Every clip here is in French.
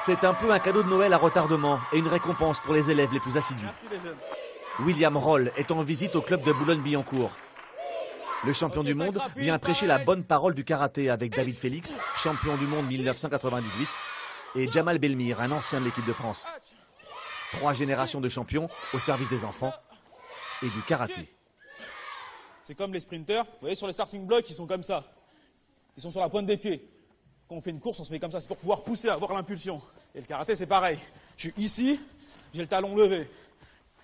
C'est un peu un cadeau de Noël à retardement et une récompense pour les élèves les plus assidus. William Roll est en visite au club de Boulogne-Billancourt. Le champion du monde vient prêcher la bonne parole du karaté avec David Félix, champion du monde 1998, et Jamal Belmir, un ancien de l'équipe de France. 3 générations de champions au service des enfants et du karaté. C'est comme les sprinters, vous voyez sur les starting blocks, ils sont comme ça. Ils sont sur la pointe des pieds. Quand on fait une course, on se met comme ça, c'est pour pouvoir pousser, avoir l'impulsion. Et le karaté, c'est pareil. Je suis ici, j'ai le talon levé.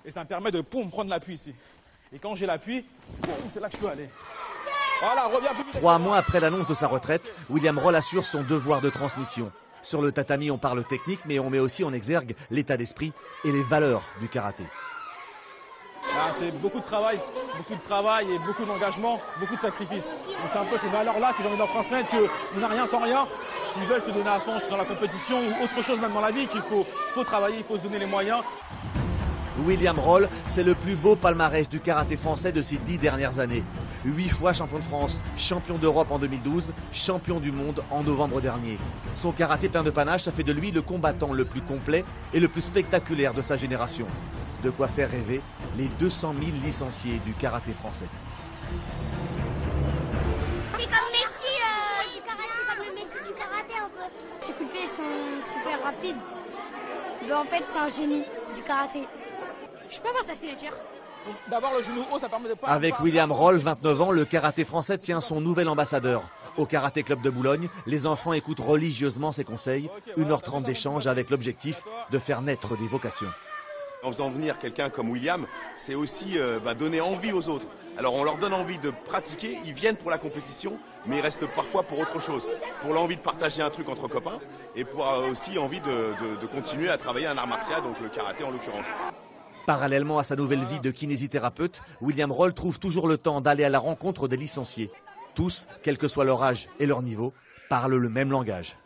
Et ça me permet de prendre l'appui ici. Et quand j'ai l'appui, c'est là que je peux aller. Voilà, reviens plus vite. 3 mois après l'annonce de sa retraite, William Roll assure son devoir de transmission. Sur le tatami, on parle technique, mais on met aussi en exergue l'état d'esprit et les valeurs du karaté. C'est beaucoup de travail et beaucoup d'engagement, beaucoup de sacrifices. Donc c'est un peu ces valeurs-là que j'ai envie de leur transmettre, qu'on n'a rien sans rien. S'ils veulent se donner à fond dans la compétition ou autre chose même dans la vie, qu'il faut travailler, il faut se donner les moyens. William Roll, c'est le plus beau palmarès du karaté français de ces 10 dernières années. 8 fois champion de France, champion d'Europe en 2012, champion du monde en novembre dernier. Son karaté plein de panache, ça fait de lui le combattant le plus complet et le plus spectaculaire de sa génération. De quoi faire rêver les 200 000 licenciés du karaté français. C'est comme Messi du karaté, c'est comme le Messi du karaté un peu. Ses coups de pied sont super rapides. En fait, c'est un génie du karaté. Je sais pas voir sa signature. D'avoir le genou haut, ça permet de pas... Avec William Roll, 29 ans, le karaté français tient son nouvel ambassadeur. Au Karaté Club de Boulogne, les enfants écoutent religieusement ses conseils. 1h30 d'échange avec l'objectif de faire naître des vocations. En faisant venir quelqu'un comme William, c'est aussi donner envie aux autres. Alors on leur donne envie de pratiquer, ils viennent pour la compétition, mais ils restent parfois pour autre chose. Pour l'envie de partager un truc entre copains et pour aussi envie de continuer à travailler un art martial, donc le karaté en l'occurrence. Parallèlement à sa nouvelle vie de kinésithérapeute, William Roll trouve toujours le temps d'aller à la rencontre des licenciés. Tous, quel que soit leur âge et leur niveau, parlent le même langage.